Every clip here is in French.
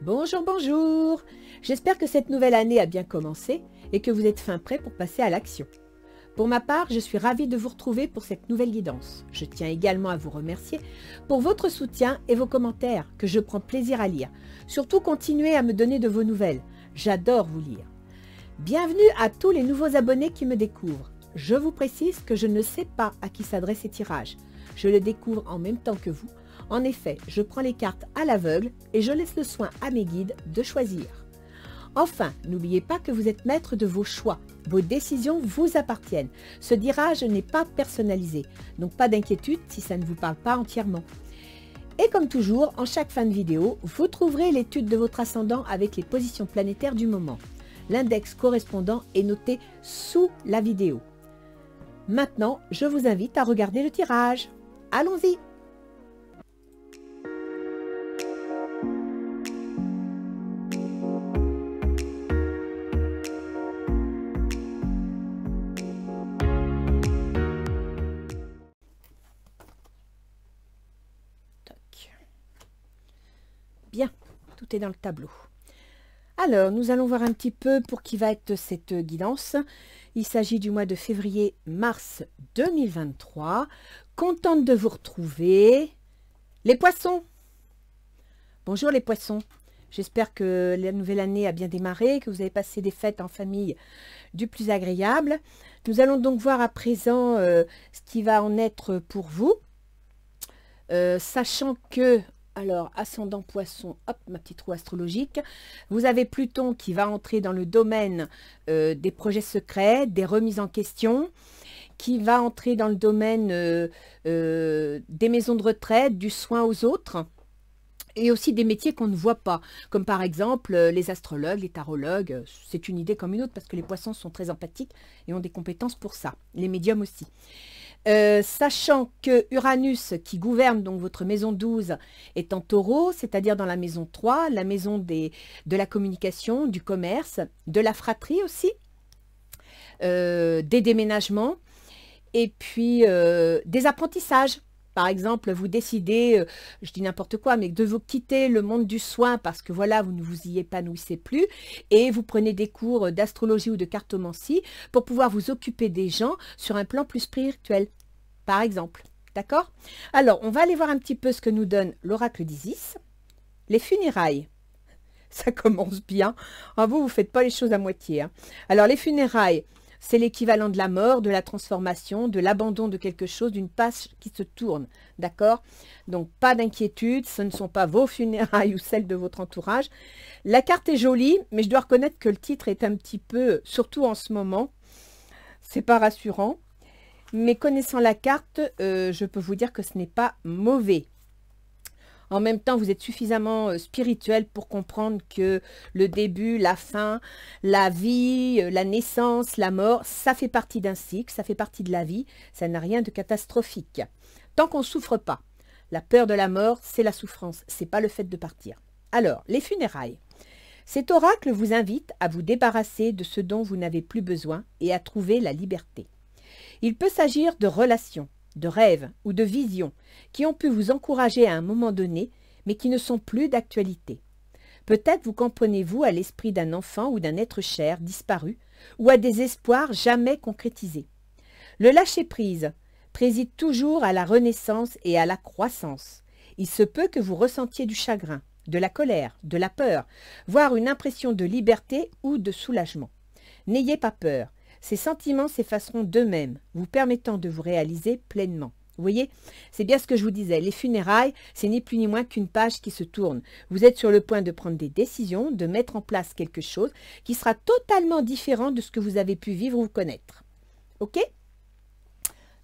Bonjour, bonjour. J'espère que cette nouvelle année a bien commencé et que vous êtes fin prêt pour passer à l'action. Pour ma part, je suis ravie de vous retrouver pour cette nouvelle guidance. Je tiens également à vous remercier pour votre soutien et vos commentaires que je prends plaisir à lire. Surtout, continuez à me donner de vos nouvelles. J'adore vous lire. Bienvenue à tous les nouveaux abonnés qui me découvrent. Je vous précise que je ne sais pas à qui s'adressent ces tirages. Je le découvre en même temps que vous. En effet, je prends les cartes à l'aveugle et je laisse le soin à mes guides de choisir. Enfin, n'oubliez pas que vous êtes maître de vos choix. Vos décisions vous appartiennent. Ce tirage n'est pas personnalisé, donc pas d'inquiétude si ça ne vous parle pas entièrement. Et comme toujours, en chaque fin de vidéo, vous trouverez l'étude de votre ascendant avec les positions planétaires du moment. L'index correspondant est noté sous la vidéo. Maintenant, je vous invite à regarder le tirage. Allons-y! Bien, tout est dans le tableau. Alors, nous allons voir un petit peu pour qui va être cette guidance. Il s'agit du mois de février-mars 2023. Contente de vous retrouver. Les poissons. Bonjour les poissons. J'espère que la nouvelle année a bien démarré, que vous avez passé des fêtes en famille du plus agréable. Nous allons donc voir à présent ce qui va en être pour vous. Sachant que... Alors, ascendant poisson, hop, ma petite roue astrologique. Vous avez Pluton qui va entrer dans le domaine des projets secrets, des remises en question, qui va entrer dans le domaine des maisons de retraite, du soin aux autres, et aussi des métiers qu'on ne voit pas, comme par exemple les astrologues, les tarologues. C'est une idée comme une autre parce que les poissons sont très empathiques et ont des compétences pour ça. Les médiums aussi. Sachant que Uranus, qui gouverne donc votre maison 12, est en taureau, c'est-à-dire dans la maison 3, la maison de la communication, du commerce, de la fratrie aussi, des déménagements, et puis des apprentissages. Par exemple, vous décidez, je dis n'importe quoi, mais de vous quitter le monde du soin parce que voilà, vous ne vous y épanouissez plus et vous prenez des cours d'astrologie ou de cartomancie pour pouvoir vous occuper des gens sur un plan plus spirituel, par exemple. D'accord? Alors, on va aller voir un petit peu ce que nous donne l'oracle d'Isis. Les funérailles. Ça commence bien. Ah, vous ne faites pas les choses à moitié. Hein. Alors, les funérailles, c'est l'équivalent de la mort, de la transformation, de l'abandon de quelque chose, d'une page qui se tourne. D'accord? Donc, pas d'inquiétude, ce ne sont pas vos funérailles ou celles de votre entourage. La carte est jolie, mais je dois reconnaître que le titre est un petit peu, surtout en ce moment, c'est pas rassurant. Mais connaissant la carte, je peux vous dire que ce n'est pas mauvais. En même temps, vous êtes suffisamment spirituel pour comprendre que le début, la fin, la vie, la naissance, la mort, ça fait partie d'un cycle, ça fait partie de la vie, ça n'a rien de catastrophique. Tant qu'on ne souffre pas. La peur de la mort, c'est la souffrance, c'est pas le fait de partir. Alors, les funérailles. Cet oracle vous invite à vous débarrasser de ce dont vous n'avez plus besoin et à trouver la liberté. Il peut s'agir de relations, de rêves ou de visions qui ont pu vous encourager à un moment donné, mais qui ne sont plus d'actualité. Peut-être vous comprenez-vous à l'esprit d'un enfant ou d'un être cher disparu, ou à des espoirs jamais concrétisés. Le lâcher-prise préside toujours à la renaissance et à la croissance. Il se peut que vous ressentiez du chagrin, de la colère, de la peur, voire une impression de liberté ou de soulagement. N'ayez pas peur. Ces sentiments s'effaceront d'eux-mêmes, vous permettant de vous réaliser pleinement. Vous voyez, c'est bien ce que je vous disais. Les funérailles, c'est ni plus ni moins qu'une page qui se tourne. Vous êtes sur le point de prendre des décisions, de mettre en place quelque chose qui sera totalement différent de ce que vous avez pu vivre ou connaître. Ok?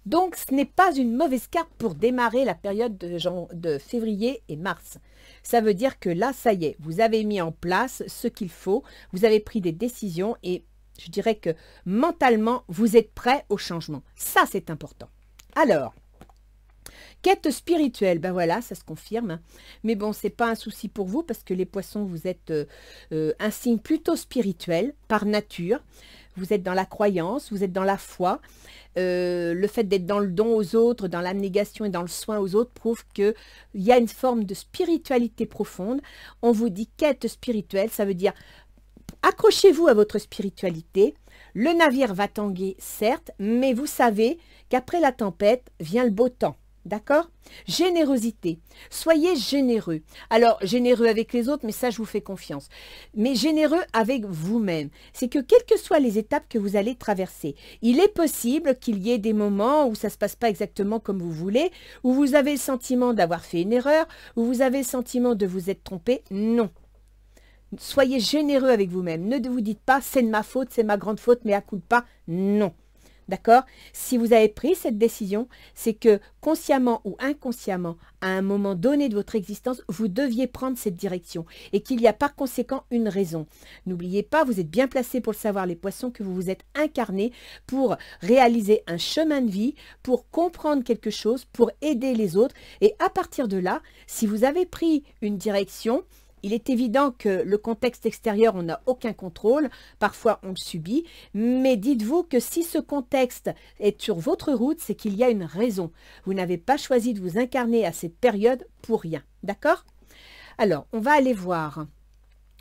Donc, ce n'est pas une mauvaise carte pour démarrer la période de février et mars. Ça veut dire que là, ça y est, vous avez mis en place ce qu'il faut, vous avez pris des décisions et je dirais que mentalement, vous êtes prêt au changement. Ça, c'est important. Alors, quête spirituelle, ben voilà, ça se confirme. Mais bon, ce n'est pas un souci pour vous parce que les poissons, vous êtes un signe plutôt spirituel par nature. vous êtes dans la croyance, vous êtes dans la foi. Le fait d'être dans le don aux autres, dans l'abnégation et dans le soin aux autres prouve qu'il y a une forme de spiritualité profonde. On vous dit quête spirituelle, ça veut dire accrochez-vous à votre spiritualité. Le navire va tanguer, certes, mais vous savez qu'après la tempête vient le beau temps. D'accord? Générosité. Soyez généreux. Alors, généreux avec les autres, mais ça, je vous fais confiance. Mais généreux avec vous-même. C'est que quelles que soient les étapes que vous allez traverser, il est possible qu'il y ait des moments où ça ne se passe pas exactement comme vous voulez, où vous avez le sentiment d'avoir fait une erreur, où vous avez le sentiment de vous être trompé. Non. Soyez généreux avec vous-même. Ne vous dites pas, c'est de ma faute, c'est ma grande faute, mais à coup de pas. Non. D'accord? Si vous avez pris cette décision, c'est que consciemment ou inconsciemment, à un moment donné de votre existence, vous deviez prendre cette direction et qu'il y a par conséquent une raison. N'oubliez pas, vous êtes bien placé pour le savoir, les poissons, que vous vous êtes incarnés pour réaliser un chemin de vie, pour comprendre quelque chose, pour aider les autres. Et à partir de là, si vous avez pris une direction, il est évident que le contexte extérieur, on n'a aucun contrôle, parfois on le subit, mais dites-vous que si ce contexte est sur votre route, c'est qu'il y a une raison. Vous n'avez pas choisi de vous incarner à cette période pour rien, d'accord? Alors, on va aller voir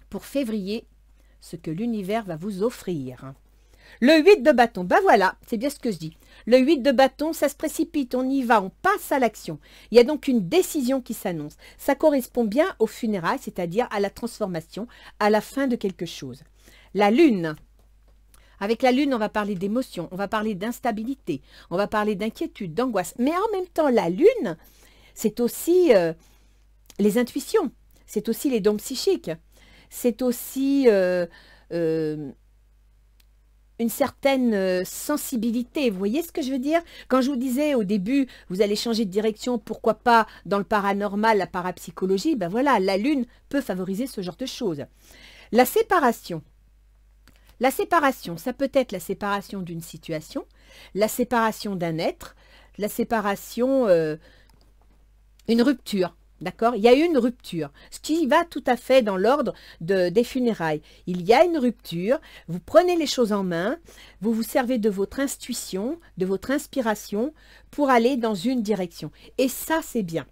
pour février ce que l'univers va vous offrir. Le 8 de bâton, ben voilà, c'est bien ce que je dis. Le 8 de bâton, ça se précipite, on y va, on passe à l'action. Il y a donc une décision qui s'annonce. Ça correspond bien aux funérailles, c'est-à-dire à la transformation, à la fin de quelque chose. La lune. Avec la lune, on va parler d'émotion, on va parler d'instabilité, on va parler d'inquiétude, d'angoisse. Mais en même temps, la lune, c'est aussi les intuitions, c'est aussi les dons psychiques, c'est aussi une certaine sensibilité. Vous voyez ce que je veux dire? Quand je vous disais au début, vous allez changer de direction, pourquoi pas dans le paranormal, la parapsychologie, ben voilà, la lune peut favoriser ce genre de choses. La séparation. La séparation, ça peut être la séparation d'une situation, la séparation d'un être, la séparation, une rupture. D'accord? Il y a eu une rupture, ce qui va tout à fait dans l'ordre des funérailles. Il y a une rupture, vous prenez les choses en main, vous vous servez de votre intuition, de votre inspiration pour aller dans une direction. Et ça, c'est bien.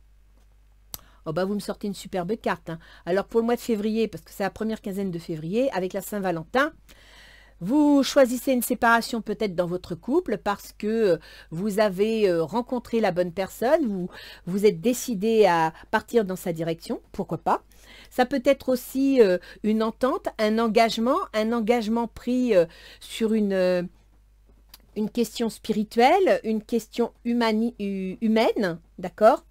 Oh bah vous me sortez une superbe carte, hein. Alors pour le mois de février, parce que c'est la première quinzaine de février, avec la Saint-Valentin, vous choisissez une séparation peut-être dans votre couple parce que vous avez rencontré la bonne personne, vous êtes décidé à partir dans sa direction, pourquoi pas. Ça peut être aussi une entente, un engagement pris sur une question spirituelle, une question humaine, d'accord?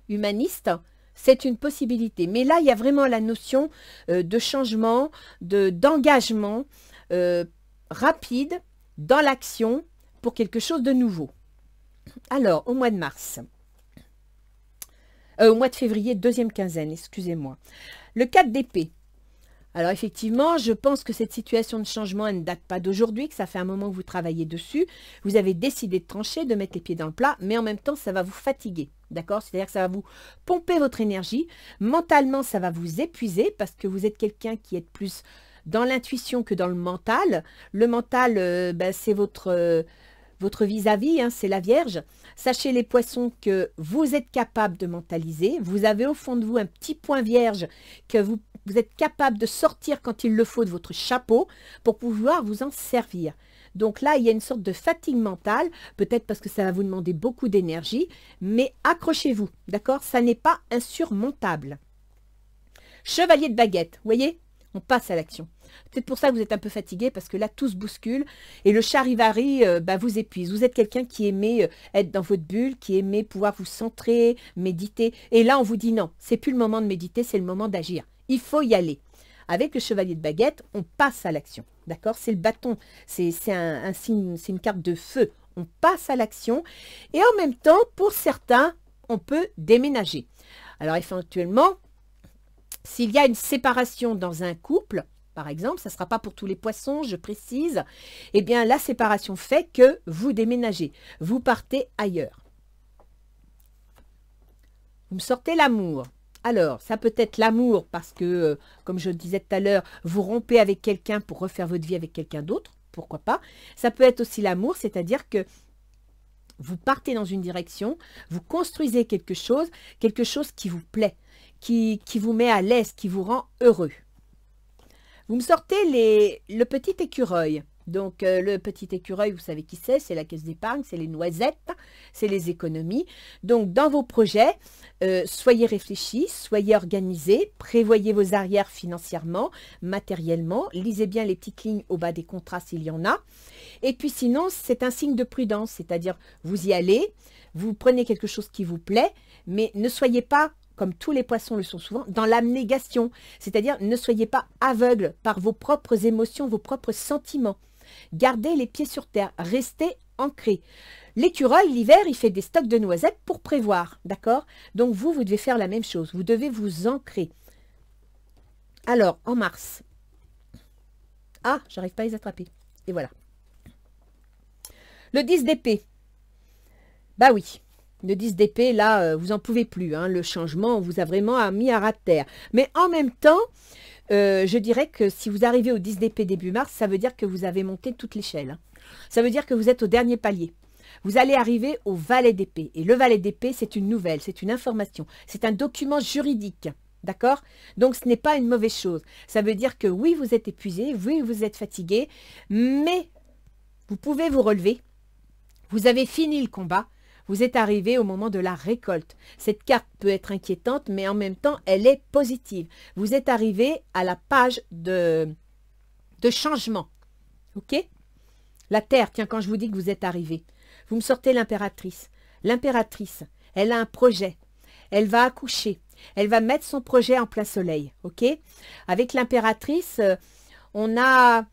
Humaniste. C'est une possibilité. Mais là, il y a vraiment la notion de changement, d'engagement rapide dans l'action pour quelque chose de nouveau. Alors, au mois de mars, au mois de février, deuxième quinzaine, excusez-moi. Le 4 d'épée. Alors effectivement, je pense que cette situation de changement, elle ne date pas d'aujourd'hui, que ça fait un moment que vous travaillez dessus. Vous avez décidé de trancher, de mettre les pieds dans le plat, mais en même temps, ça va vous fatiguer. D'accord? C'est-à-dire que ça va vous pomper votre énergie. Mentalement, ça va vous épuiser parce que vous êtes quelqu'un qui est plus dans l'intuition que dans le mental. Le mental, c'est votre vis-à-vis, hein, c'est la Vierge. Sachez les poissons que vous êtes capable de mentaliser. Vous avez au fond de vous un petit point vierge que vous êtes capable de sortir quand il le faut de votre chapeau pour pouvoir vous en servir. Donc là, il y a une sorte de fatigue mentale, peut-être parce que ça va vous demander beaucoup d'énergie, mais accrochez-vous, d'accord? Ça n'est pas insurmontable. Chevalier de baguette, vous voyez? On passe à l'action. Peut-être pour ça que vous êtes un peu fatigué, parce que là, tout se bouscule, et le charivari vous épuise. Vous êtes quelqu'un qui aimait être dans votre bulle, qui aimait pouvoir vous centrer, méditer, et là, on vous dit non, c'est plus le moment de méditer, c'est le moment d'agir. Il faut y aller. Avec le chevalier de baguette, on passe à l'action. D'accord? C'est le bâton. C'est un signe, c'est une carte de feu. On passe à l'action. Et en même temps, pour certains, on peut déménager. Alors, éventuellement, s'il y a une séparation dans un couple, par exemple, ça ne sera pas pour tous les poissons, je précise, eh bien, la séparation fait que vous déménagez. Vous partez ailleurs. Vous me sortez l'amour. Alors, ça peut être l'amour parce que, comme je le disais tout à l'heure, vous rompez avec quelqu'un pour refaire votre vie avec quelqu'un d'autre. pourquoi pas. Ça peut être aussi l'amour, c'est-à-dire que vous partez dans une direction, vous construisez quelque chose qui vous plaît, qui vous met à l'aise, qui vous rend heureux. Vous me sortez le petit écureuil. Donc, le petit écureuil, vous savez qui c'est la caisse d'épargne, c'est les noisettes, c'est les économies. Donc, dans vos projets, soyez réfléchis, soyez organisés, prévoyez vos arrières financièrement, matériellement, lisez bien les petites lignes au bas des contrats s'il y en a. Et puis sinon, c'est un signe de prudence, c'est-à-dire vous y allez, vous prenez quelque chose qui vous plaît, mais ne soyez pas, comme tous les poissons le sont souvent, dans l'abnégation. C'est-à-dire, ne soyez pas aveugle par vos propres émotions, vos propres sentiments. Gardez les pieds sur terre, restez ancrés. L'écureuil, l'hiver, il fait des stocks de noisettes pour prévoir, d'accord? Donc vous devez faire la même chose, vous devez vous ancrer. Alors, en mars. Ah, j'arrive pas à les attraper. Et voilà. Le 10 d'épée. Bah oui. Le 10 d'épée, là, vous n'en pouvez plus. Hein. Le changement vous a vraiment mis à ras de terre. Mais en même temps, je dirais que si vous arrivez au 10 d'épée début mars, ça veut dire que vous avez monté toute l'échelle. Hein. Ça veut dire que vous êtes au dernier palier. Vous allez arriver au valet d'épée. Et le valet d'épée, c'est une nouvelle, c'est une information. C'est un document juridique. D'accord? Donc, ce n'est pas une mauvaise chose. Ça veut dire que oui, vous êtes épuisé, oui, vous êtes fatigué, mais vous pouvez vous relever. Vous avez fini le combat. Vous êtes arrivé au moment de la récolte. Cette carte peut être inquiétante, mais en même temps, elle est positive. Vous êtes arrivé à la page de changement. OK? La Terre, tiens, quand je vous dis que vous êtes arrivé, vous me sortez l'impératrice. L'impératrice, elle a un projet. Elle va accoucher. Elle va mettre son projet en plein soleil. OK? Avec l'impératrice, on a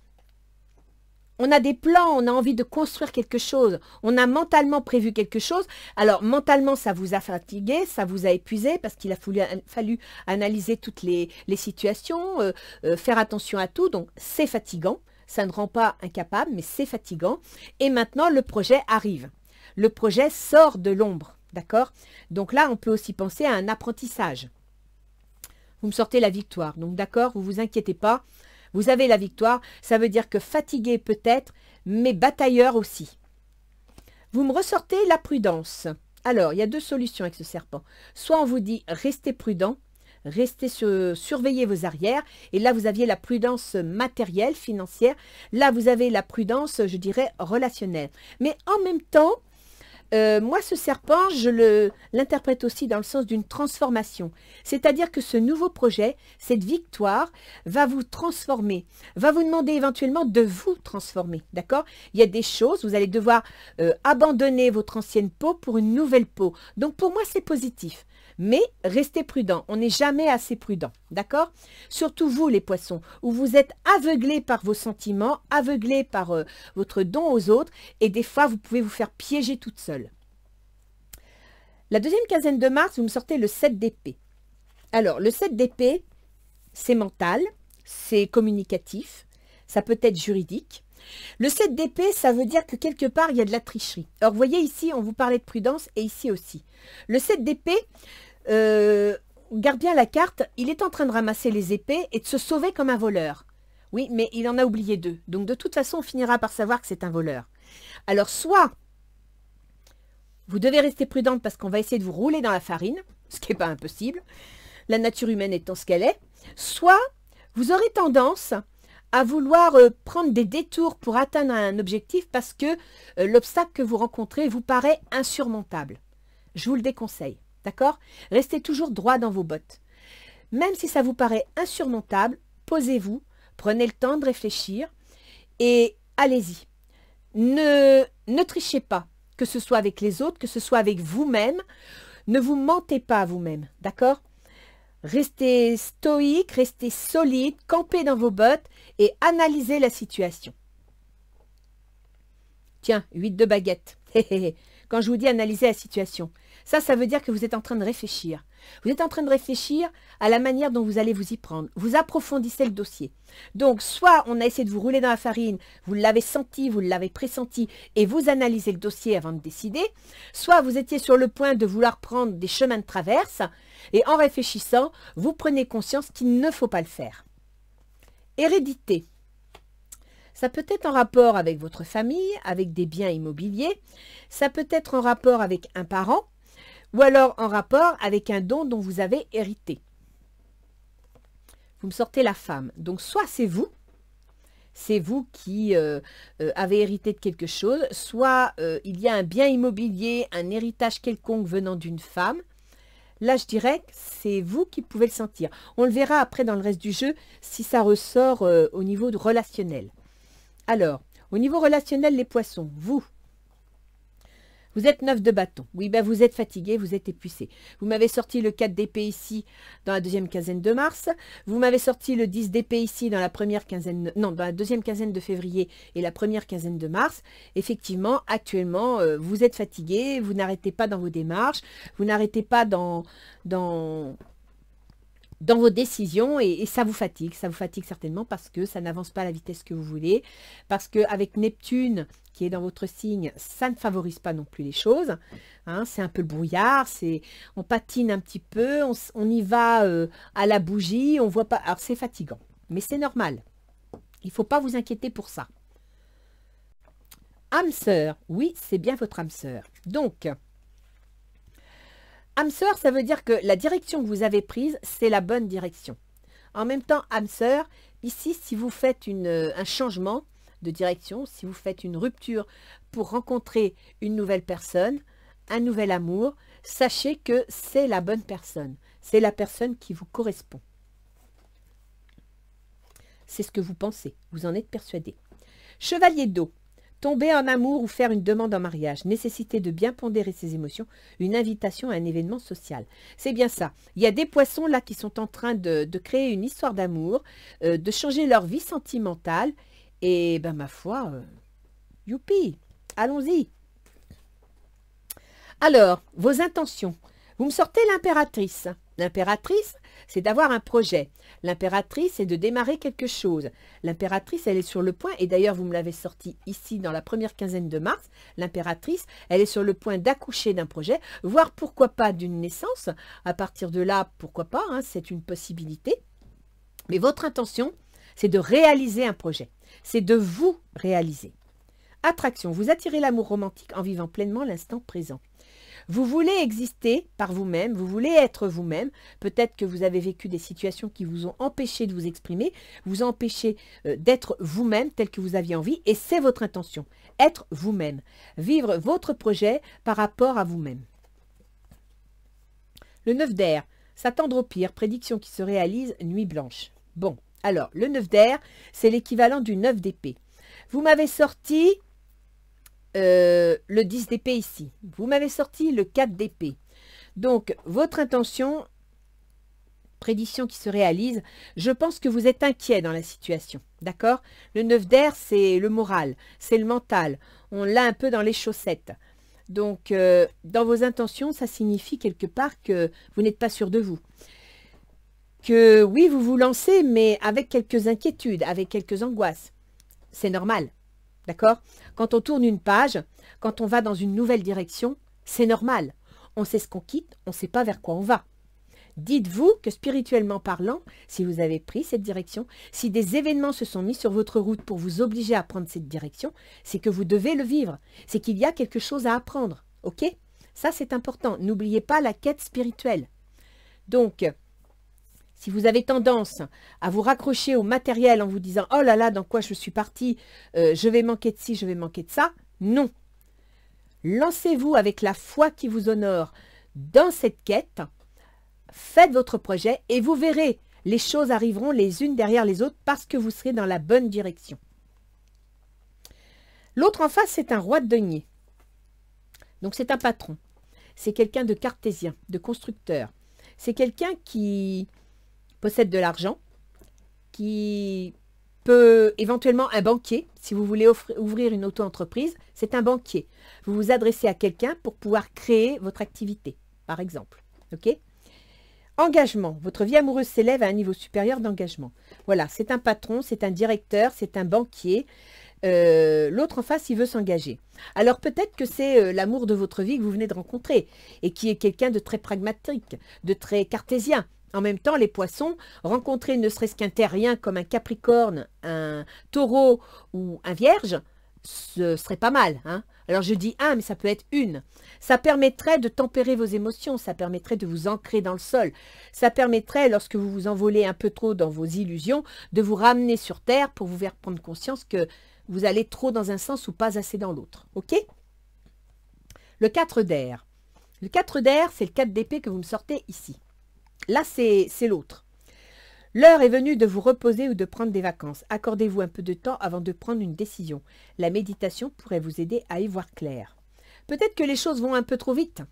des plans, on a envie de construire quelque chose, on a mentalement prévu quelque chose. Alors, mentalement, ça vous a fatigué, ça vous a épuisé parce qu'il a fallu analyser toutes les situations, faire attention à tout. Donc, c'est fatigant. Ça ne rend pas incapable, mais c'est fatigant. Et maintenant, le projet arrive. Le projet sort de l'ombre, d'accord? Donc là, on peut aussi penser à un apprentissage. Vous me sortez la victoire. Donc, d'accord, vous ne vous inquiétez pas. Vous avez la victoire, ça veut dire que fatigué peut-être, mais batailleur aussi. Vous me ressortez la prudence. Alors, il y a deux solutions avec ce serpent. Soit on vous dit restez prudent, restez surveillez vos arrières. Et là, vous aviez la prudence matérielle, financière. Là, vous avez la prudence, je dirais, relationnelle. Mais en même temps, moi, ce serpent, je l'interprète aussi dans le sens d'une transformation. C'est-à-dire que ce nouveau projet, cette victoire, va vous transformer, va vous demander éventuellement de vous transformer, d'accord? Il y a des choses, vous allez devoir abandonner votre ancienne peau pour une nouvelle peau. Donc, pour moi, c'est positif. Mais restez prudent, on n'est jamais assez prudent, d'accord? Surtout vous les poissons, où vous êtes aveuglés par vos sentiments, aveuglés par votre don aux autres, et des fois vous pouvez vous faire piéger toute seule. La deuxième quinzaine de mars, vous me sortez le 7 d'épée. Alors, le 7 d'épée, c'est mental, c'est communicatif, ça peut être juridique. Le 7 d'épée, ça veut dire que quelque part, il y a de la tricherie. Alors, vous voyez ici, on vous parlait de prudence et ici aussi. Le 7 d'épée, garde bien la carte, il est en train de ramasser les épées et de se sauver comme un voleur. Oui, mais il en a oublié deux. Donc, de toute façon, on finira par savoir que c'est un voleur. Alors, soit vous devez rester prudente parce qu'on va essayer de vous rouler dans la farine, ce qui n'est pas impossible, la nature humaine étant ce qu'elle est, soit vous aurez tendance à vouloir prendre des détours pour atteindre un objectif parce que l'obstacle que vous rencontrez vous paraît insurmontable. Je vous le déconseille, d'accord? Restez toujours droit dans vos bottes. Même si ça vous paraît insurmontable, posez-vous, prenez le temps de réfléchir et allez-y. Ne trichez pas, que ce soit avec les autres, que ce soit avec vous-même. Ne vous mentez pas à vous-même, d'accord? Restez stoïque, restez solide, campez dans vos bottes et analysez la situation. Tiens, 8 de baguette. Quand je vous dis analyser la situation, ça veut dire que vous êtes en train de réfléchir. Vous êtes en train de réfléchir à la manière dont vous allez vous y prendre. Vous approfondissez le dossier. Donc, soit on a essayé de vous rouler dans la farine, vous l'avez senti, vous l'avez pressenti, et vous analysez le dossier avant de décider, soit vous étiez sur le point de vouloir prendre des chemins de traverse, et en réfléchissant, vous prenez conscience qu'il ne faut pas le faire. Hérédité. Ça peut être en rapport avec votre famille, avec des biens immobiliers. Ça peut être en rapport avec un parent ou alors en rapport avec un don dont vous avez hérité. Vous me sortez la femme. Donc, soit c'est vous qui avez hérité de quelque chose, soit il y a un bien immobilier, un héritage quelconque venant d'une femme. Là, je dirais que c'est vous qui pouvez le sentir. On le verra après dans le reste du jeu si ça ressort au niveau relationnel. Alors, au niveau relationnel, les poissons, vous êtes 9 de bâton. Oui, ben vous êtes fatigué, vous êtes épuisé. Vous m'avez sorti le 4 d'épée ici dans la deuxième quinzaine de mars. Vous m'avez sorti le 10 d'épée ici dans la première quinzaine, non, dans la deuxième quinzaine de février et la première quinzaine de mars. Effectivement, actuellement, vous êtes fatigué, vous n'arrêtez pas dans vos démarches, vous n'arrêtez pas dans vos décisions et ça vous fatigue certainement parce que ça n'avance pas à la vitesse que vous voulez, parce qu'avec Neptune qui est dans votre signe, ça ne favorise pas non plus les choses, hein, c'est un peu le brouillard, on patine un petit peu, on y va à la bougie, on voit pas, alors c'est fatigant, mais c'est normal, il ne faut pas vous inquiéter pour ça. Âme sœur, oui, c'est bien votre âme sœur, donc... âme sœur, ça veut dire que la direction que vous avez prise, c'est la bonne direction. En même temps, âme sœur, ici, si vous faites un changement de direction, si vous faites une rupture pour rencontrer une nouvelle personne, un nouvel amour, sachez que c'est la bonne personne. C'est la personne qui vous correspond. C'est ce que vous pensez, vous en êtes persuadé. Chevalier d'eau. Tomber en amour ou faire une demande en mariage, nécessité de bien pondérer ses émotions, une invitation à un événement social. C'est bien ça. Il y a des poissons là qui sont en train de créer une histoire d'amour, de changer leur vie sentimentale. Et ben ma foi, youpi, allons-y. Alors, vos intentions. Vous me sortez l'impératrice. L'impératrice, c'est d'avoir un projet. L'impératrice, c'est de démarrer quelque chose. L'impératrice, elle est sur le point, et d'ailleurs, vous me l'avez sorti ici dans la première quinzaine de mars. L'impératrice, elle est sur le point d'accoucher d'un projet, voire pourquoi pas d'une naissance. À partir de là, pourquoi pas, hein, c'est une possibilité. Mais votre intention, c'est de réaliser un projet. C'est de vous réaliser. Attraction, vous attirez l'amour romantique en vivant pleinement l'instant présent. Vous voulez exister par vous-même, vous voulez être vous-même. Peut-être que vous avez vécu des situations qui vous ont empêché de vous exprimer, vous ont empêché d'être vous-même tel que vous aviez envie. Et c'est votre intention, être vous-même, vivre votre projet par rapport à vous-même. Le 9 d'air, s'attendre au pire, prédiction qui se réalise, nuit blanche. Bon, alors, le 9 d'air, c'est l'équivalent du 9 d'épée. Vous m'avez sorti... le 10 d'épée ici. Vous m'avez sorti le 4 d'épée. Donc, votre intention, prédiction qui se réalise, je pense que vous êtes inquiet dans la situation. D'accord? Le 9 d'air, c'est le moral, c'est le mental. On l'a un peu dans les chaussettes. Donc, dans vos intentions, ça signifie quelque part que vous n'êtes pas sûr de vous. Que oui, vous vous lancez, mais avec quelques inquiétudes, avec quelques angoisses. C'est normal. D'accord? Quand on tourne une page, quand on va dans une nouvelle direction, c'est normal. On sait ce qu'on quitte, on ne sait pas vers quoi on va. Dites-vous que spirituellement parlant, si vous avez pris cette direction, si des événements se sont mis sur votre route pour vous obliger à prendre cette direction, c'est que vous devez le vivre. C'est qu'il y a quelque chose à apprendre. Ok? Ça, c'est important. N'oubliez pas la quête spirituelle. Donc, si vous avez tendance à vous raccrocher au matériel en vous disant « Oh là là, dans quoi je suis partie, je vais manquer de ci, je vais manquer de ça », non. Lancez-vous avec la foi qui vous honore dans cette quête, faites votre projet et vous verrez, les choses arriveront les unes derrière les autres parce que vous serez dans la bonne direction. L'autre en face, c'est un roi de denier. Donc c'est un patron. C'est quelqu'un de cartésien, de constructeur. C'est quelqu'un qui possède de l'argent, qui peut éventuellement un banquier, si vous voulez ouvrir une auto-entreprise, c'est un banquier. Vous vous adressez à quelqu'un pour pouvoir créer votre activité, par exemple. Ok? Engagement. Votre vie amoureuse s'élève à un niveau supérieur d'engagement. Voilà, c'est un patron, c'est un directeur, c'est un banquier. L'autre en face, il veut s'engager. Alors peut-être que c'est l'amour de votre vie que vous venez de rencontrer et qui est quelqu'un de très pragmatique, de très cartésien. En même temps, les poissons, rencontrer ne serait-ce qu'un terrien comme un capricorne, un taureau ou un vierge, ce serait pas mal. Hein. Alors je dis un, mais ça peut être une. Ça permettrait de tempérer vos émotions, ça permettrait de vous ancrer dans le sol. Ça permettrait, lorsque vous vous envolez un peu trop dans vos illusions, de vous ramener sur terre pour vous faire prendre conscience que vous allez trop dans un sens ou pas assez dans l'autre. Ok? Le 4 d'air. Le 4 d'air, c'est le 4 d'épée que vous me sortez ici. Là, c'est l'autre. L'heure est venue de vous reposer ou de prendre des vacances. Accordez-vous un peu de temps avant de prendre une décision. La méditation pourrait vous aider à y voir clair. Peut-être que les choses vont un peu trop vite.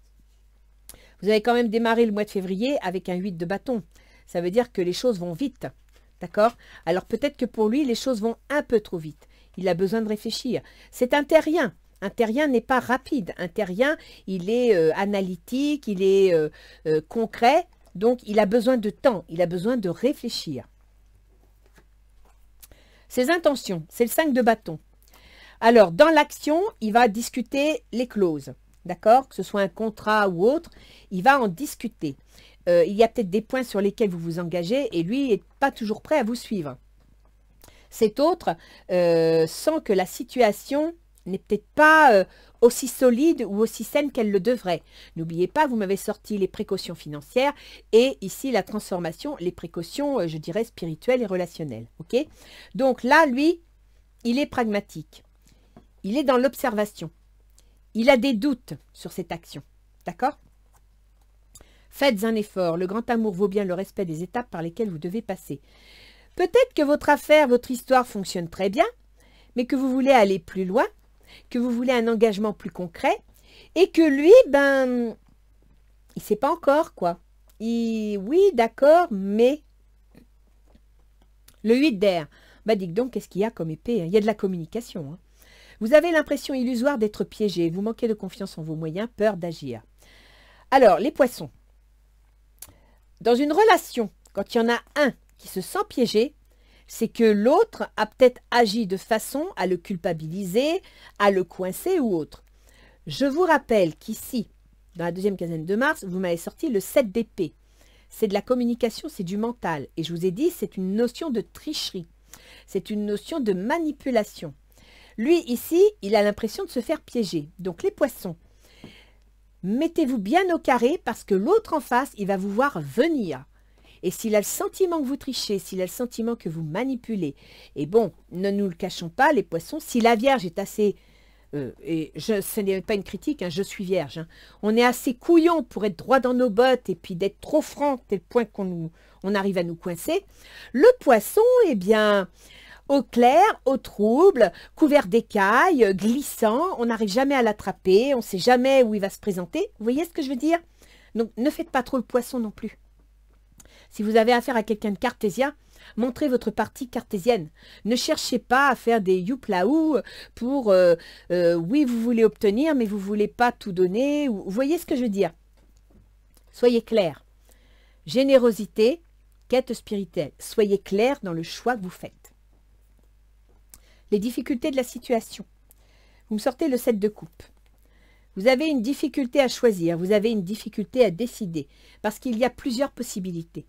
Vous avez quand même démarré le mois de février avec un 8 de bâton. Ça veut dire que les choses vont vite. D'accord? Alors peut-être que pour lui, les choses vont un peu trop vite. Il a besoin de réfléchir. C'est un terrien. Un terrien n'est pas rapide. Un terrien, il est analytique, il est concret. Donc, il a besoin de temps, il a besoin de réfléchir. Ses intentions, c'est le 5 de bâton. Alors, dans l'action, il va discuter les clauses, d'accord? Que ce soit un contrat ou autre, il va en discuter. Il y a peut-être des points sur lesquels vous vous engagez et lui n'est pas toujours prêt à vous suivre. Cet autre sent que la situation n'est peut-être pas aussi solide ou aussi saine qu'elle le devrait. N'oubliez pas, vous m'avez sorti les précautions financières et ici la transformation, les précautions, je dirais, spirituelles et relationnelles. Ok? Donc là, lui, il est pragmatique. Il est dans l'observation. Il a des doutes sur cette action. D'accord? Faites un effort. Le grand amour vaut bien le respect des étapes par lesquelles vous devez passer. Peut-être que votre affaire, votre histoire fonctionne très bien, mais que vous voulez aller plus loin, que vous voulez un engagement plus concret, et que lui, ben, il ne sait pas encore, quoi. Oui, d'accord, mais... Le 8 d'air, bah dites donc, qu'est-ce qu'il y a comme épée? Il y a de la communication. Hein. Vous avez l'impression illusoire d'être piégé, vous manquez de confiance en vos moyens, peur d'agir. Alors, les poissons. Dans une relation, quand il y en a un qui se sent piégé, c'est que l'autre a peut-être agi de façon à le culpabiliser, à le coincer ou autre. Je vous rappelle qu'ici, dans la deuxième quinzaine de mars, vous m'avez sorti le 7 d'épée. C'est de la communication, c'est du mental. Et je vous ai dit, c'est une notion de tricherie. C'est une notion de manipulation. Lui, ici, il a l'impression de se faire piéger. Donc, les poissons, mettez-vous bien au carré parce que l'autre en face, il va vous voir venir. Et s'il a le sentiment que vous trichez, s'il a le sentiment que vous manipulez, et bon, ne nous le cachons pas, les poissons, si la Vierge est assez, ce n'est pas une critique, hein, je suis Vierge, hein, on est assez couillon pour être droit dans nos bottes et puis d'être trop franc, tel point qu'on arrive à nous coincer, le poisson, eh bien, au clair, au trouble, couvert d'écailles, glissant, on n'arrive jamais à l'attraper, on ne sait jamais où il va se présenter, vous voyez ce que je veux dire? Donc, ne faites pas trop le poisson non plus. Si vous avez affaire à quelqu'un de cartésien, montrez votre partie cartésienne. Ne cherchez pas à faire des youplaou pour oui, vous voulez obtenir, mais vous ne voulez pas tout donner. Vous voyez ce que je veux dire? Soyez clair. Générosité, quête spirituelle. Soyez clair dans le choix que vous faites. Les difficultés de la situation. Vous me sortez le 7 de coupe. Vous avez une difficulté à choisir, vous avez une difficulté à décider, parce qu'il y a plusieurs possibilités.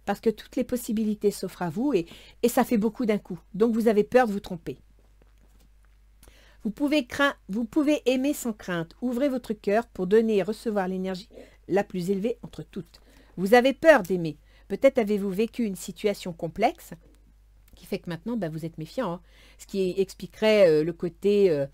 Parce que toutes les possibilités s'offrent à vous et ça fait beaucoup d'un coup. Donc vous avez peur de vous tromper. Vous pouvez aimer sans crainte. Ouvrez votre cœur pour donner et recevoir l'énergie la plus élevée entre toutes. Vous avez peur d'aimer. Peut-être avez-vous vécu une situation complexe qui fait que maintenant vous êtes méfiant. Hein, ce qui expliquerait le côté...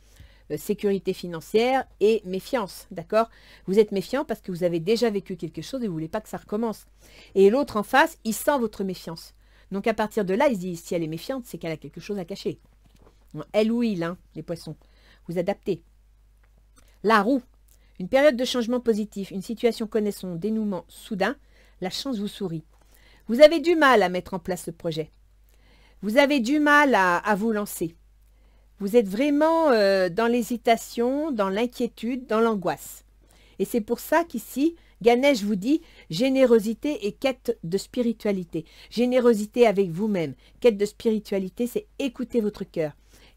sécurité financière et méfiance, d'accord? Vous êtes méfiant parce que vous avez déjà vécu quelque chose et vous ne voulez pas que ça recommence. Et l'autre en face, il sent votre méfiance. Donc à partir de là, il se dit, si elle est méfiante, c'est qu'elle a quelque chose à cacher. Elle ou il, hein, les poissons. Vous adaptez. La roue. Une période de changement positif. Une situation connaît son dénouement soudain. La chance vous sourit. Vous avez du mal à mettre en place ce projet. Vous avez du mal à vous lancer. Vous êtes vraiment dans l'hésitation, dans l'inquiétude, dans l'angoisse. Et c'est pour ça qu'ici, Ganesh vous dit générosité et quête de spiritualité. Générosité avec vous-même. Quête de spiritualité, c'est écouter votre cœur.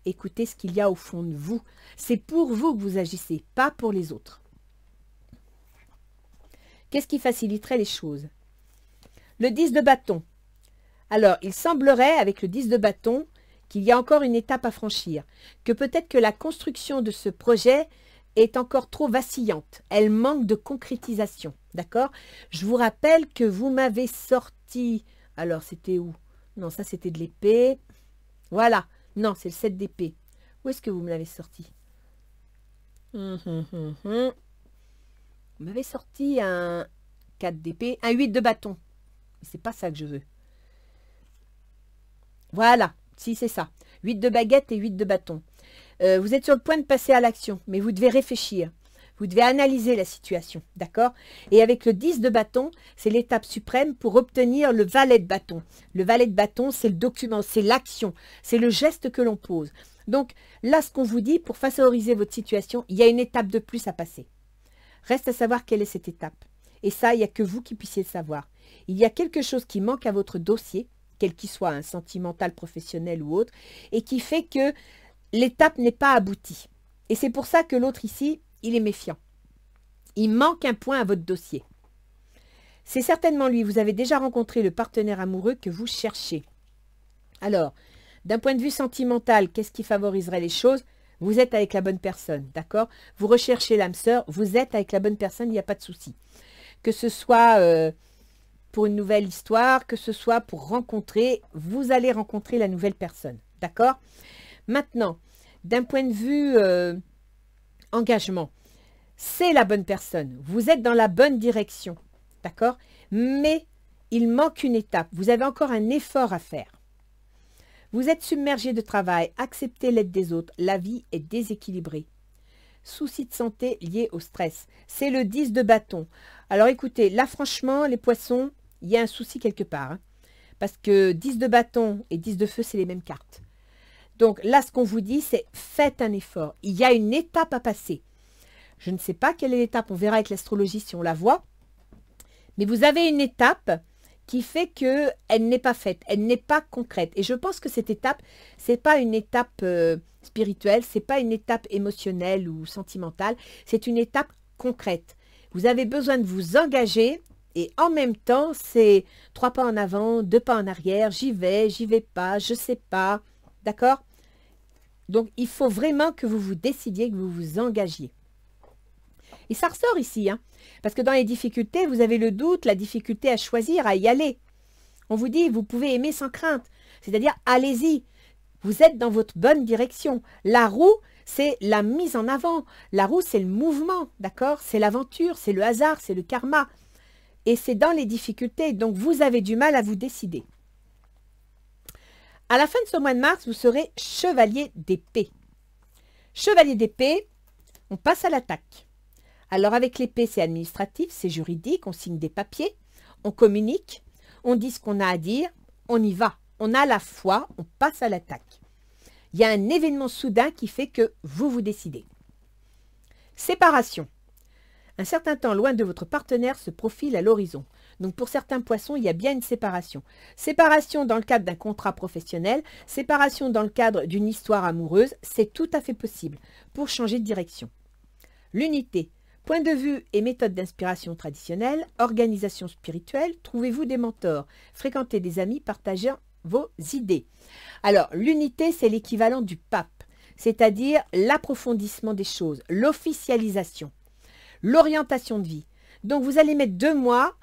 Écoutez ce qu'il y a au fond de vous. C'est pour vous que vous agissez, pas pour les autres. Qu'est-ce qui faciliterait les choses? Le 10 de bâton. Alors, il semblerait, avec le 10 de bâton, qu'il y a encore une étape à franchir, que peut-être que la construction de ce projet est encore trop vacillante. Elle manque de concrétisation, d'accord? Je vous rappelle que vous m'avez sorti... Alors, c'était où? Non, ça, c'était de l'épée. Voilà. Non, c'est le 7 d'épée. Où est-ce que vous me l'avez sorti? Vous m'avez sorti un 4 d'épée, un 8 de bâton. C'est pas ça que je veux. Voilà, si c'est ça. 8 de baguette et 8 de bâton. Vous êtes sur le point de passer à l'action, mais vous devez réfléchir. Vous devez analyser la situation, d'accord? Et avec le 10 de bâton, c'est l'étape suprême pour obtenir le valet de bâton. Le valet de bâton, c'est le document, c'est l'action, c'est le geste que l'on pose. Donc là, ce qu'on vous dit, pour favoriser votre situation, il y a une étape de plus à passer. Reste à savoir quelle est cette étape. Et ça, il n'y a que vous qui puissiez le savoir. Il y a quelque chose qui manque à votre dossier, quel qu'il soit, un sentimental, professionnel ou autre, et qui fait que l'étape n'est pas aboutie. Et c'est pour ça que l'autre ici, il est méfiant. Il manque un point à votre dossier. C'est certainement lui. Vous avez déjà rencontré le partenaire amoureux que vous cherchez. Alors, d'un point de vue sentimental, qu'est-ce qui favoriserait les choses? Vous êtes avec la bonne personne, d'accord? Vous recherchez l'âme sœur, vous êtes avec la bonne personne, il n'y a pas de souci. Que ce soit pour une nouvelle histoire, que ce soit pour rencontrer, vous allez rencontrer la nouvelle personne, d'accord? Maintenant, d'un point de vue engagement, c'est la bonne personne. Vous êtes dans la bonne direction, d'accord? Mais il manque une étape. Vous avez encore un effort à faire. Vous êtes submergé de travail. Acceptez l'aide des autres. La vie est déséquilibrée. Soucis de santé liés au stress. C'est le 10 de bâton. Alors écoutez, là franchement, les poissons, il y a un souci quelque part. Hein, parce que 10 de bâton et 10 de feu, c'est les mêmes cartes. Donc là, ce qu'on vous dit, c'est faites un effort. Il y a une étape à passer. Je ne sais pas quelle est l'étape, on verra avec l'astrologie si on la voit. Mais vous avez une étape qui fait qu'elle n'est pas faite, elle n'est pas concrète. Et je pense que cette étape, ce n'est pas une étape spirituelle, ce n'est pas une étape émotionnelle ou sentimentale, c'est une étape concrète. Vous avez besoin de vous engager et en même temps, c'est 3 pas en avant, 2 pas en arrière, j'y vais pas, je ne sais pas, d'accord? Donc, il faut vraiment que vous vous décidiez, que vous vous engagiez. Et ça ressort ici, hein, parce que dans les difficultés, vous avez le doute, la difficulté à choisir, à y aller. On vous dit, vous pouvez aimer sans crainte, c'est-à-dire allez-y, vous êtes dans votre bonne direction. La roue, c'est la mise en avant. La roue, c'est le mouvement, d'accord? C'est l'aventure, c'est le hasard, c'est le karma. Et c'est dans les difficultés, donc vous avez du mal à vous décider. À la fin de ce mois de mars, vous serez chevalier d'épée. Chevalier d'épée, on passe à l'attaque. Alors avec l'épée, c'est administratif, c'est juridique, on signe des papiers, on communique, on dit ce qu'on a à dire, on y va. On a la foi, on passe à l'attaque. Il y a un événement soudain qui fait que vous vous décidez. Séparation. Un certain temps loin de votre partenaire se profile à l'horizon. Donc pour certains poissons, il y a bien une séparation. Séparation dans le cadre d'un contrat professionnel, séparation dans le cadre d'une histoire amoureuse, c'est tout à fait possible pour changer de direction. L'unité. Point de vue et méthode d'inspiration traditionnelle, organisation spirituelle, trouvez-vous des mentors, fréquentez des amis, partagez vos idées. Alors, l'unité, c'est l'équivalent du pape, c'est-à-dire l'approfondissement des choses, l'officialisation, l'orientation de vie. Donc, vous allez mettre 2 mois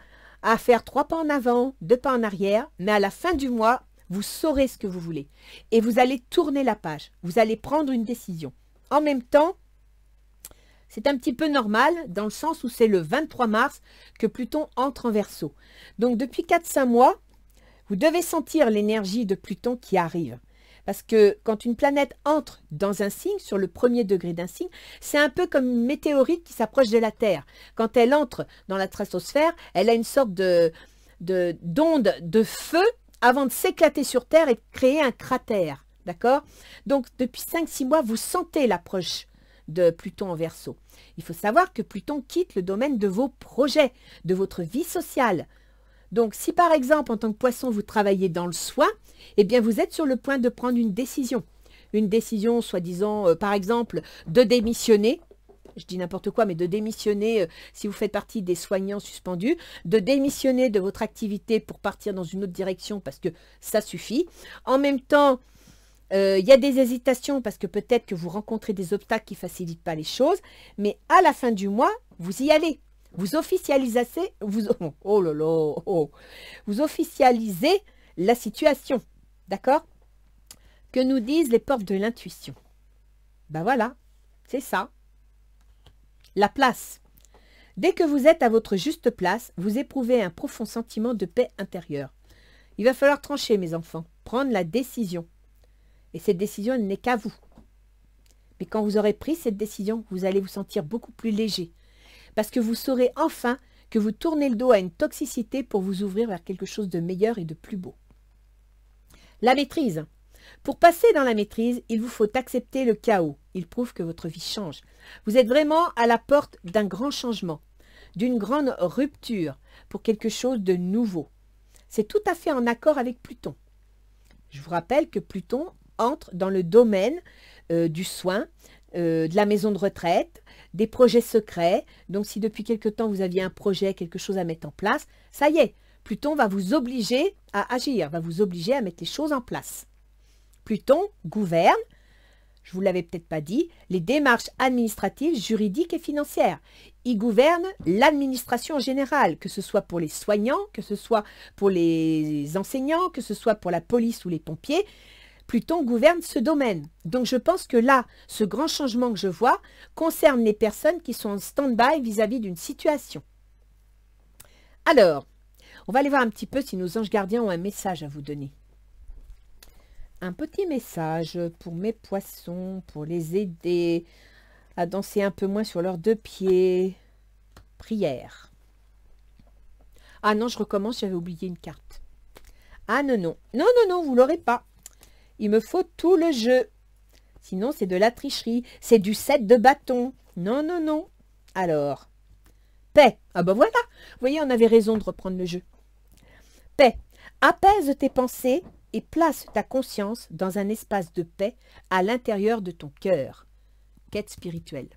à faire 3 pas en avant, 2 pas en arrière, mais à la fin du mois, vous saurez ce que vous voulez. Et vous allez tourner la page, vous allez prendre une décision. En même temps, c'est un petit peu normal dans le sens où c'est le 23 mars que Pluton entre en Verseau. Donc depuis 4-5 mois, vous devez sentir l'énergie de Pluton qui arrive. Parce que quand une planète entre dans un signe, sur le premier degré d'un signe, c'est un peu comme une météorite qui s'approche de la Terre. Quand elle entre dans la stratosphère, elle a une sorte d'onde de feu avant de s'éclater sur Terre et de créer un cratère. D'accord? Donc depuis 5-6 mois, vous sentez l'approche de Pluton en Verseau. Il faut savoir que Pluton quitte le domaine de vos projets, de votre vie sociale. Donc, si par exemple, en tant que poisson, vous travaillez dans le soin, eh bien, vous êtes sur le point de prendre une décision. Une décision, soi-disant, par exemple, de démissionner je dis n'importe quoi, mais de démissionner si vous faites partie des soignants suspendus, de démissionner de votre activité pour partir dans une autre direction parce que ça suffit. En même temps, il y a des hésitations parce que peut-être que vous rencontrez des obstacles qui ne facilitent pas les choses, mais à la fin du mois, vous y allez. Vous officialisez, oh là là, oh, vous officialisez la situation, d'accord? Que nous disent les portes de l'intuition? Ben voilà, c'est ça. La place. Dès que vous êtes à votre juste place, vous éprouvez un profond sentiment de paix intérieure. Il va falloir trancher, mes enfants, prendre la décision. Et cette décision, elle n'est qu'à vous. Mais quand vous aurez pris cette décision, vous allez vous sentir beaucoup plus léger. Parce que vous saurez enfin que vous tournez le dos à une toxicité pour vous ouvrir vers quelque chose de meilleur et de plus beau. La maîtrise. Pour passer dans la maîtrise, il vous faut accepter le chaos. Il prouve que votre vie change. Vous êtes vraiment à la porte d'un grand changement, d'une grande rupture pour quelque chose de nouveau. C'est tout à fait en accord avec Pluton. Je vous rappelle que Pluton entre dans le domaine du soin, de la maison de retraite, des projets secrets. Donc, si depuis quelque temps, vous aviez un projet, quelque chose à mettre en place, ça y est, Pluton va vous obliger à agir, va vous obliger à mettre les choses en place. Pluton gouverne, je ne vous l'avais peut-être pas dit, les démarches administratives, juridiques et financières. Il gouverne l'administration en général, que ce soit pour les soignants, que ce soit pour les enseignants, que ce soit pour la police ou les pompiers. Pluton gouverne ce domaine. Donc, je pense que là, ce grand changement que je vois concerne les personnes qui sont en stand-by vis-à-vis d'une situation. Alors, on va aller voir un petit peu si nos anges gardiens ont un message à vous donner. Un petit message pour mes poissons, pour les aider à danser un peu moins sur leurs deux pieds. Prière. Ah non, je recommence, j'avais oublié une carte. Ah non, non, non, non, non, vous ne l'aurez pas. Il me faut tout le jeu. Sinon, c'est de la tricherie. C'est du 7 de bâton. Non, non, non. Alors, paix. Ah ben voilà. Vous voyez, on avait raison de reprendre le jeu. Paix. Apaise tes pensées et place ta conscience dans un espace de paix à l'intérieur de ton cœur. Quête spirituelle.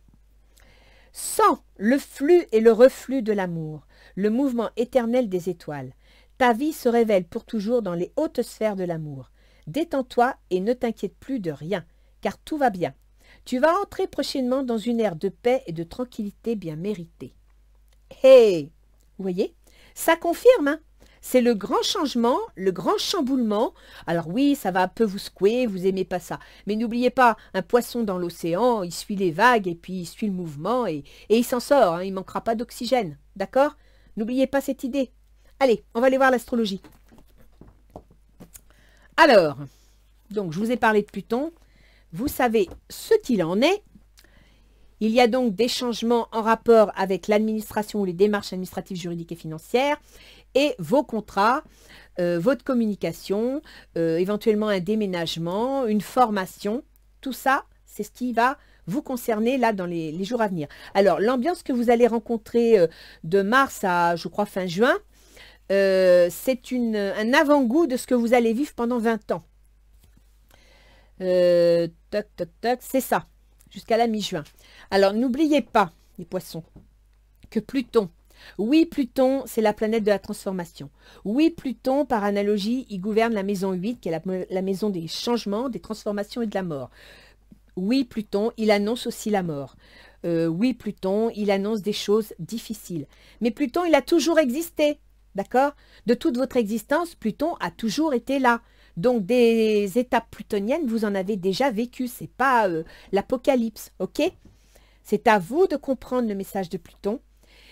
Sens le flux et le reflux de l'amour, le mouvement éternel des étoiles. Ta vie se révèle pour toujours dans les hautes sphères de l'amour. Détends-toi et ne t'inquiète plus de rien, car tout va bien. Tu vas entrer prochainement dans une ère de paix et de tranquillité bien méritée. Hey, vous voyez, ça confirme, hein? C'est le grand changement, le grand chamboulement. Alors oui, ça va un peu vous secouer, vous n'aimez pas ça. Mais n'oubliez pas, un poisson dans l'océan, il suit les vagues et puis il suit le mouvement et il s'en sort, hein, il ne manquera pas d'oxygène. D'accord? N'oubliez pas cette idée. Allez, on va aller voir l'astrologie. Alors, donc je vous ai parlé de Pluton. Vous savez ce qu'il en est. Il y a donc des changements en rapport avec l'administration ou les démarches administratives, juridiques et financières et vos contrats, votre communication, éventuellement un déménagement, une formation. Tout ça, c'est ce qui va vous concerner là dans les jours à venir. Alors, l'ambiance que vous allez rencontrer de mars à, je crois, fin juin, c'est un avant-goût de ce que vous allez vivre pendant 20 ans. Toc, toc, toc, c'est ça, jusqu'à la mi-juin. Alors, n'oubliez pas, les poissons, que Pluton, oui, Pluton, c'est la planète de la transformation. Oui, Pluton, par analogie, il gouverne la maison 8, qui est la maison des changements, des transformations et de la mort. Oui, Pluton, il annonce aussi la mort. Oui, Pluton, il annonce des choses difficiles. Mais Pluton, il a toujours existé. D'accord? De toute votre existence, Pluton a toujours été là. Donc, des étapes plutoniennes, vous en avez déjà vécu. Ce n'est pas l'apocalypse, ok? C'est à vous de comprendre le message de Pluton.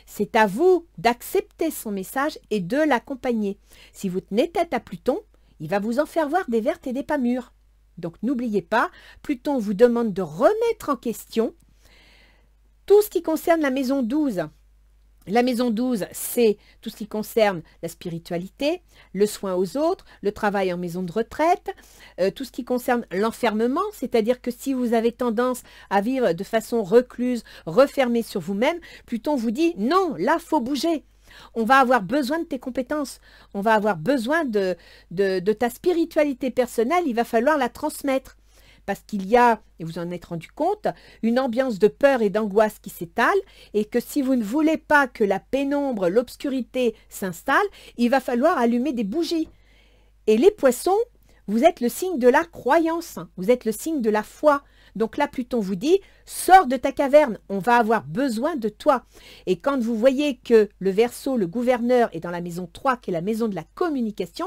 C'est à vous d'accepter son message et de l'accompagner. Si vous tenez tête à Pluton, il va vous en faire voir des vertes et des pas mûres. Donc, n'oubliez pas, Pluton vous demande de remettre en question tout ce qui concerne la maison 12. La maison 12, c'est tout ce qui concerne la spiritualité, le soin aux autres, le travail en maison de retraite, tout ce qui concerne l'enfermement, c'est-à-dire que si vous avez tendance à vivre de façon recluse, refermée sur vous-même, Pluton vous dit « Non, là, il faut bouger ». On va avoir besoin de tes compétences, on va avoir besoin de ta spiritualité personnelle, il va falloir la transmettre. parce qu'il y a, et vous en êtes rendu compte, une ambiance de peur et d'angoisse qui s'étale, et que si vous ne voulez pas que la pénombre, l'obscurité s'installe, il va falloir allumer des bougies. Et les poissons, vous êtes le signe de la croyance, vous êtes le signe de la foi. Donc là, Pluton vous dit, sors de ta caverne, on va avoir besoin de toi. Et quand vous voyez que le Verseau, le gouverneur, est dans la maison 3, qui est la maison de la communication,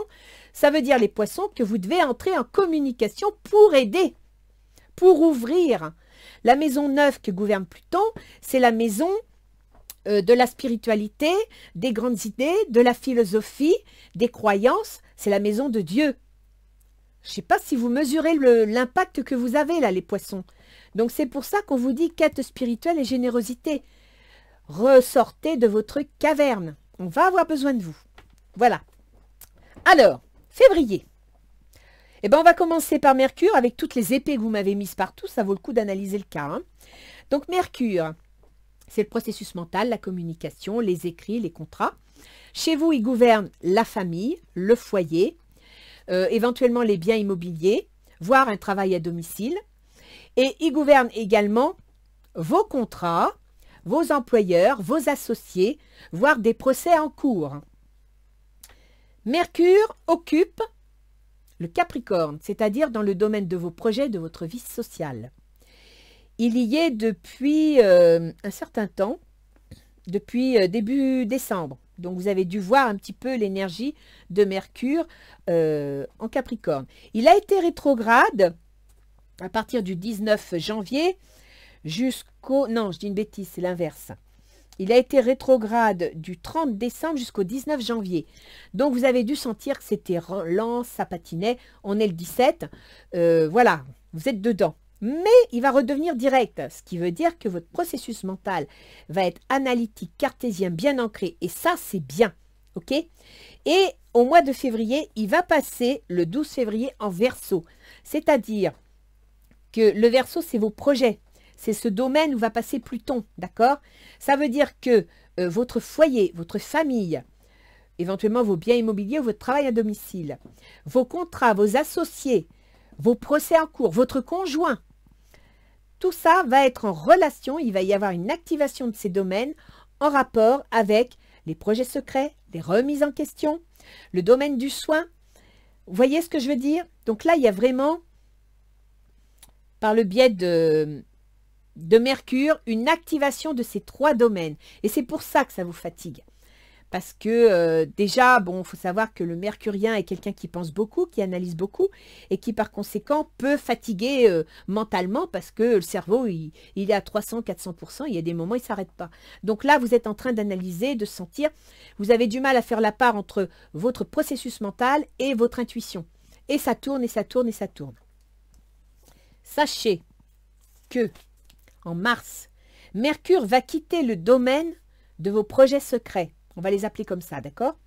ça veut dire, les poissons, que vous devez entrer en communication pour aider, pour ouvrir. La maison 9 que gouverne Pluton, c'est la maison de la spiritualité, des grandes idées, de la philosophie, des croyances, c'est la maison de Dieu. Je ne sais pas si vous mesurez l'impact que vous avez là, les poissons. Donc c'est pour ça qu'on vous dit quête spirituelle et générosité. Ressortez de votre caverne. On va avoir besoin de vous. Voilà. Alors, février. Eh bien, on va commencer par Mercure avec toutes les épées que vous m'avez mises partout. Ça vaut le coup d'analyser le cas, hein. Donc Mercure, c'est le processus mental, la communication, les écrits, les contrats. Chez vous, il gouverne la famille, le foyer, éventuellement les biens immobiliers, voire un travail à domicile. Et il gouverne également vos contrats, vos employeurs, vos associés, voire des procès en cours. Mercure occupe le Capricorne, c'est-à-dire dans le domaine de vos projets, de votre vie sociale. Il y est depuis un certain temps, depuis début décembre. Donc, vous avez dû voir un petit peu l'énergie de Mercure en Capricorne. Il a été rétrograde à partir du 19 janvier jusqu'au... Non, je dis une bêtise, c'est l'inverse. Il a été rétrograde du 30 décembre jusqu'au 19 janvier. Donc, vous avez dû sentir que c'était lent, ça patinait. On est le 17. Voilà, vous êtes dedans. Mais il va redevenir direct, ce qui veut dire que votre processus mental va être analytique, cartésien, bien ancré. Et ça, c'est bien. OK? Et au mois de février, il va passer le 12 février en Verseau. C'est-à-dire que le Verseau, c'est vos projets. C'est ce domaine où va passer Pluton. D'accord? Ça veut dire que votre foyer, votre famille, éventuellement vos biens immobiliers ou votre travail à domicile, vos contrats, vos associés, vos procès en cours, votre conjoint, tout ça va être en relation, il va y avoir une activation de ces domaines en rapport avec les projets secrets, les remises en question, le domaine du soin. Vous voyez ce que je veux dire? Donc là, il y a vraiment, par le biais de Mercure, une activation de ces trois domaines. Et c'est pour ça que ça vous fatigue. Parce que déjà, bon, il faut savoir que le mercurien est quelqu'un qui pense beaucoup, qui analyse beaucoup et qui par conséquent peut fatiguer mentalement parce que le cerveau, il est à 300-400%, il y a des moments, il ne s'arrête pas. Donc là, vous êtes en train d'analyser, de sentir, vous avez du mal à faire la part entre votre processus mental et votre intuition. Et ça tourne, et ça tourne, et ça tourne. Sachez que en mars, Mercure va quitter le domaine de vos projets secrets. On va les appeler comme ça, d'accord?